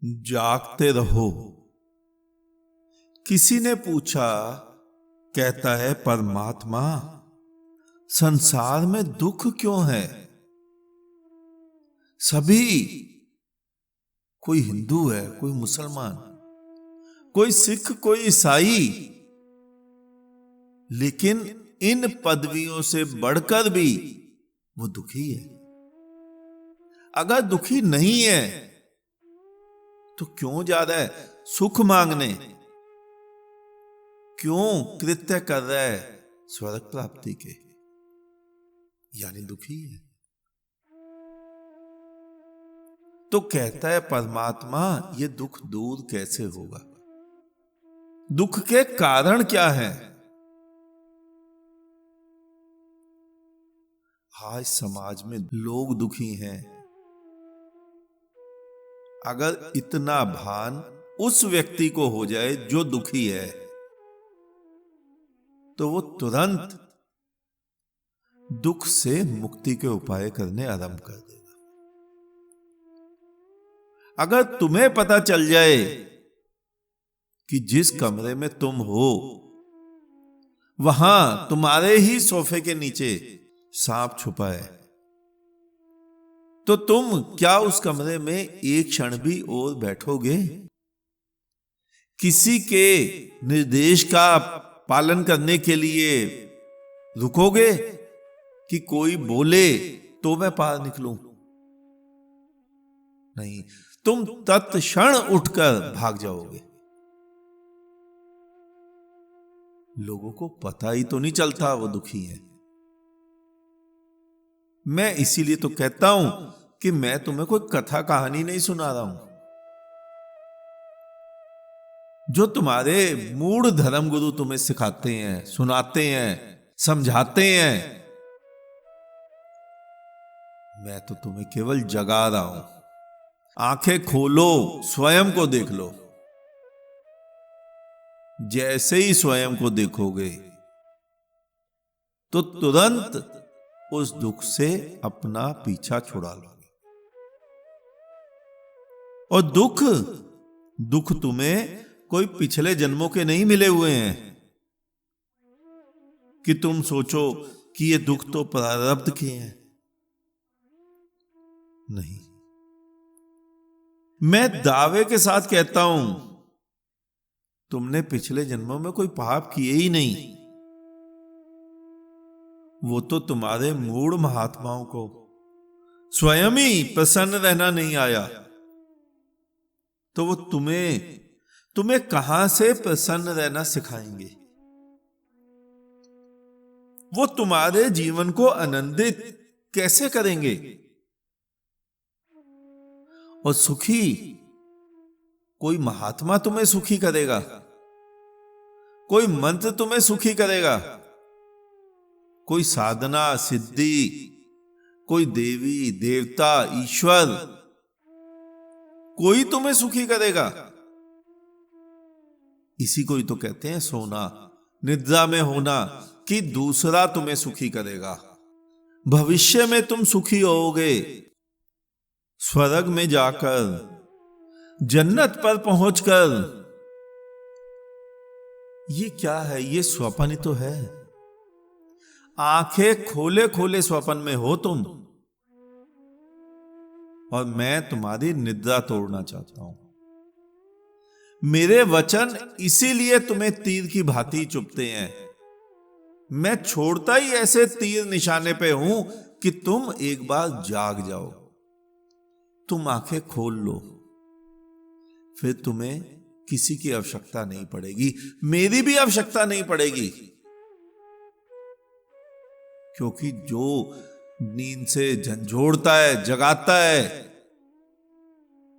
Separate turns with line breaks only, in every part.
जागते रहो। किसी ने पूछा, कहता है परमात्मा, संसार में दुख क्यों है? सभी, कोई हिंदू है, कोई मुसलमान, कोई सिख, कोई ईसाई, लेकिन इन पदवियों से बढ़कर भी वो दुखी है। अगर दुखी नहीं है तो क्यों जा रहा है सुख मांगने? क्यों कृत्य कर रहा है स्वर्ग प्राप्ति के? यानी दुखी है। तो कहता है परमात्मा, ये दुख दूर कैसे होगा? दुख के कारण क्या है? आज समाज में लोग दुखी हैं। अगर इतना भान उस व्यक्ति को हो जाए जो दुखी है, तो वो तुरंत दुख से मुक्ति के उपाय करने आरंभ कर देगा। अगर तुम्हें पता चल जाए कि जिस कमरे में तुम हो वहां तुम्हारे ही सोफे के नीचे सांप छुपा है, तो तुम क्या उस कमरे में एक क्षण भी और बैठोगे? किसी के निर्देश का पालन करने के लिए रुकोगे कि कोई बोले तो मैं पार निकलूं? नहीं, तुम तत्क्षण उठकर भाग जाओगे। लोगों को पता ही तो नहीं चलता वो दुखी है। मैं इसीलिए तो कहता हूं कि मैं तुम्हें कोई कथा कहानी नहीं सुना रहा हूं। जो तुम्हारे मूढ़ धर्म गुरु तुम्हें सिखाते हैं, सुनाते हैं, समझाते हैं, मैं तो तुम्हें केवल जगा रहा हूं। आंखें खोलो, स्वयं को देख लो। जैसे ही स्वयं को देखोगे तो तुरंत उस दुख से अपना पीछा छुड़ा लोगे। और दुख तुम्हें कोई पिछले जन्मों के नहीं मिले हुए हैं कि तुम सोचो कि ये दुख तो प्रारब्ध के हैं। नहीं, मैं दावे के साथ कहता हूं, तुमने पिछले जन्मों में कोई पाप किए ही नहीं। वो तो तुम्हारे मूढ़ महात्माओं को स्वयं ही प्रसन्न रहना नहीं आया, तो वो तुम्हें कहां से प्रसन्न रहना सिखाएंगे? वो तुम्हारे जीवन को आनंदित कैसे करेंगे? और सुखी कोई महात्मा तुम्हें सुखी करेगा? कोई मंत्र तुम्हें सुखी करेगा? कोई साधना सिद्धि, कोई देवी देवता ईश्वर, कोई तुम्हें सुखी करेगा? इसी को ही तो कहते हैं सोना, निद्रा में होना, कि दूसरा तुम्हें सुखी करेगा। भविष्य में तुम सुखी होगे, स्वर्ग में जाकर, जन्नत पर पहुंचकर। ये क्या है? ये स्वप्न ही तो है। आंखें खोले खोले स्वप्न में हो तुम, और मैं तुम्हारी निद्रा तोड़ना चाहता हूं। मेरे वचन इसीलिए तुम्हें तीर की भांति चुभते हैं। मैं छोड़ता ही ऐसे तीर निशाने पे हूं कि तुम एक बार जाग जाओ, तुम आंखें खोल लो, फिर तुम्हें किसी की आवश्यकता नहीं पड़ेगी, मेरी भी आवश्यकता नहीं पड़ेगी। क्योंकि जो नींद से झंझोड़ता है, जगाता है,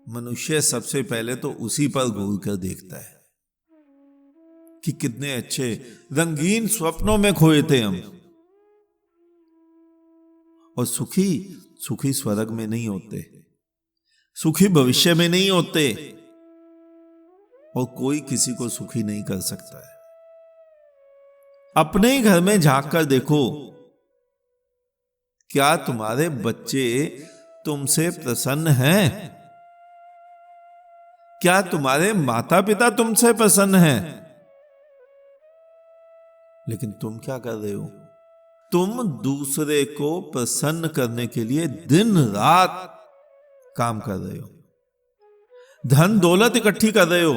मनुष्य सबसे पहले तो उसी पर घूर कर देखता है कि कितने अच्छे रंगीन स्वप्नों में खोए थे हम। और सुखी स्वर्ग में नहीं होते, सुखी भविष्य में नहीं होते, और कोई किसी को सुखी नहीं कर सकता है। अपने ही घर में झांक कर देखो, क्या तुम्हारे बच्चे तुमसे प्रसन्न हैं? क्या तुम्हारे माता पिता तुमसे प्रसन्न हैं? लेकिन तुम क्या कर रहे हो? तुम दूसरे को प्रसन्न करने के लिए दिन रात काम कर रहे हो, धन दौलत इकट्ठी कर रहे हो,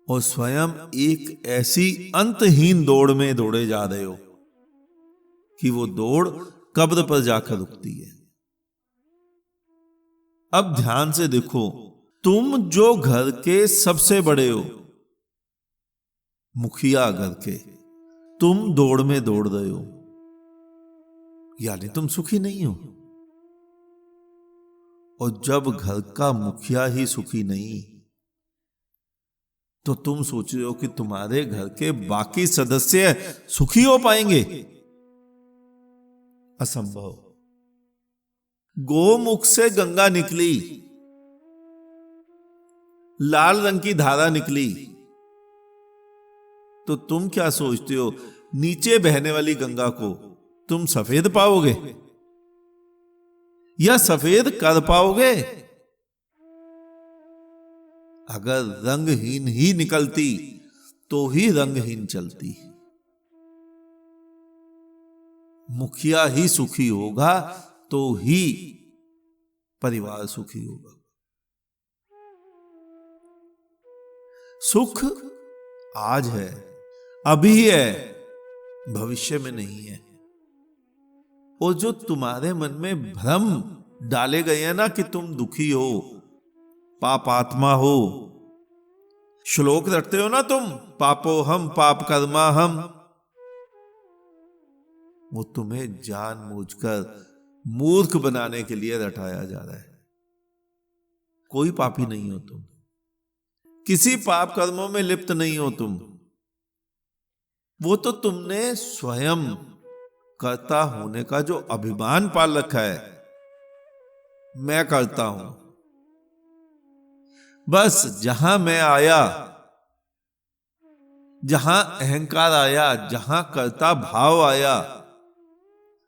और स्वयं एक ऐसी अंतहीन दौड़ में दौड़े जा रहे हो कि वो दौड़ कब्र पर जाकर रुकती है। अब ध्यान से देखो, तुम जो घर के सबसे बड़े हो, मुखिया घर के, तुम दौड़ में दौड़ रहे हो, यानी तुम सुखी नहीं हो। और जब घर का मुखिया ही सुखी नहीं, तो तुम सोच रहे हो कि तुम्हारे घर के बाकी सदस्य सुखी हो पाएंगे? असंभव। गोमुख से गंगा निकली, लाल रंग की धारा निकली, तो तुम क्या सोचते हो, नीचे बहने वाली गंगा को तुम सफेद पाओगे या सफेद कर पाओगे? अगर रंगहीन ही निकलती तो ही रंगहीन चलती। मुखिया ही सुखी होगा तो ही परिवार सुखी होगा। सुख आज है, अभी है, भविष्य में नहीं है। और जो तुम्हारे मन में भ्रम डाले गए हैं ना कि तुम दुखी हो, पापात्मा हो, श्लोक रटते हो ना तुम, पापो हम पाप कर्मा हम, वो तुम्हें जानबूझकर मूर्ख बनाने के लिए रटाया जा रहा है। कोई पापी नहीं हो तुम, किसी पाप कर्मों में लिप्त नहीं हो तुम। वो तो तुमने स्वयं कर्ता होने का जो अभिमान पाल रखा है, मैं करता हूं, बस जहां मैं आया, जहां अहंकार आया, जहां कर्ता भाव आया,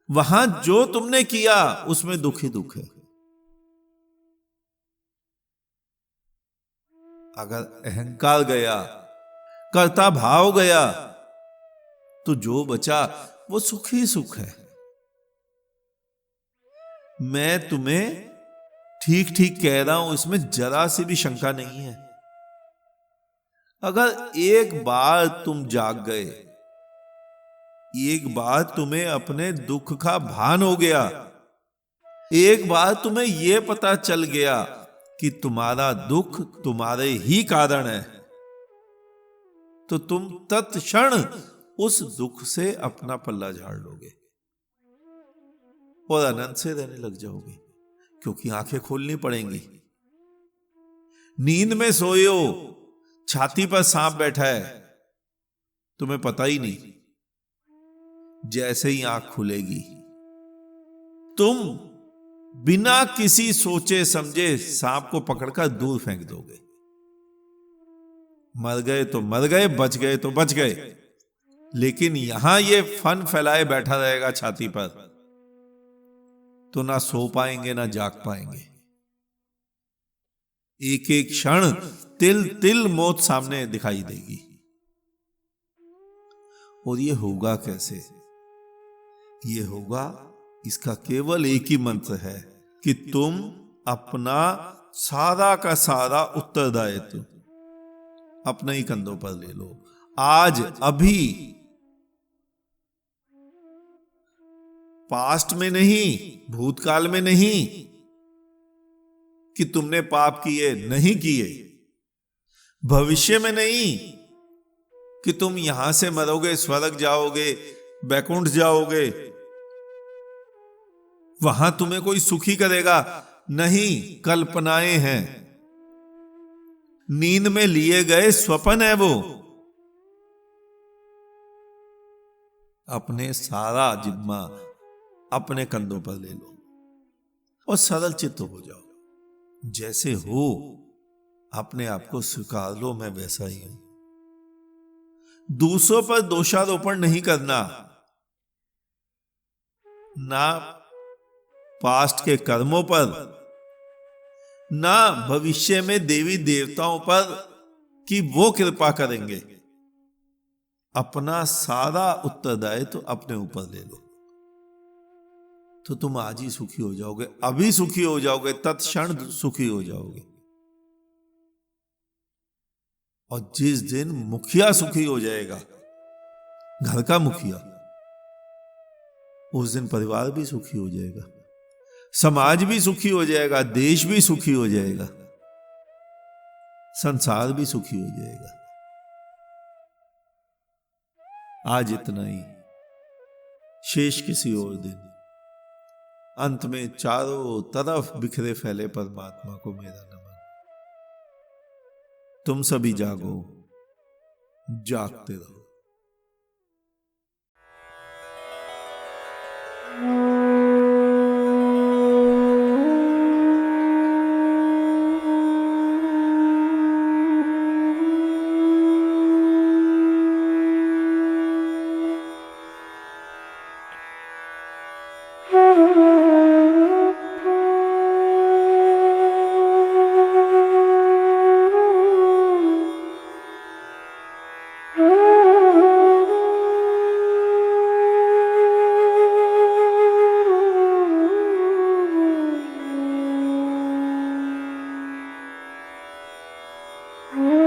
वहां जो तुमने किया उसमें दुख ही दुख है। अगर अहंकार गया, कर्ता भाव गया, तो जो बचा वो सुख ही सुख है। मैं तुम्हें ठीक ठीक कह रहा हूं, इसमें जरा सी भी शंका नहीं है। अगर एक बार तुम जाग गए, एक बार तुम्हें अपने दुख का भान हो गया, एक बार तुम्हें यह पता चल गया कि तुम्हारा दुख तुम्हारे ही कारण है, तो तुम तत्क्षण उस दुख से अपना पल्ला झाड़ लोगे और आनंद से रहने लग जाओगे, क्योंकि आंखें खोलनी पड़ेंगी। नींद में सोए हो, छाती पर सांप बैठा है, तुम्हें पता ही नहीं। जैसे ही आंख खुलेगी, तुम बिना किसी सोचे समझे सांप को पकड़कर दूर फेंक दोगे। मर गए तो मर गए, बच गए तो बच गए। लेकिन यहां ये फन फैलाए बैठा रहेगा छाती पर, तो ना सो पाएंगे ना जाग पाएंगे। एक एक क्षण तिल तिल मौत सामने दिखाई देगी। और ये होगा कैसे? ये होगा, इसका केवल एक ही मंत्र है कि तुम अपना सारा का सारा उत्तरदायित्व अपने ही कंधों पर ले लो। आज, अभी, पास्ट में नहीं, भूतकाल में नहीं कि तुमने पाप किए, नहीं किए। भविष्य में नहीं कि तुम यहां से मरोगे, स्वर्ग जाओगे, बैकुंठ जाओगे, वहां तुम्हें कोई सुखी करेगा, नहीं। कल्पनाएं हैं, नींद में लिए गए स्वप्न है वो। अपने सारा जिम्मा अपने कंधों पर ले लो और सरल चित्त हो जाओ। जैसे हो अपने आप को स्वीकार लो, मैं वैसा ही हूं। दूसरों पर दोषारोपण नहीं करना, ना पास्ट के कर्मों पर, ना भविष्य में देवी देवताओं पर कि वो कृपा करेंगे। अपना सारा उत्तरदायित्व अपने ऊपर ले लो, तो तुम आज ही सुखी हो जाओगे, अभी सुखी हो जाओगे, तत्क्षण सुखी हो जाओगे। और जिस दिन मुखिया सुखी हो जाएगा, घर का मुखिया, उस दिन परिवार भी सुखी हो जाएगा, समाज भी सुखी हो जाएगा, देश भी सुखी हो जाएगा, संसार भी सुखी हो जाएगा। आज इतना ही, शेष किसी और दिन। अंत में चारों तरफ बिखरे फैले परमात्मा को मेरा नमन। तुम सभी जागो, जागते रहो।
Mm-hmm.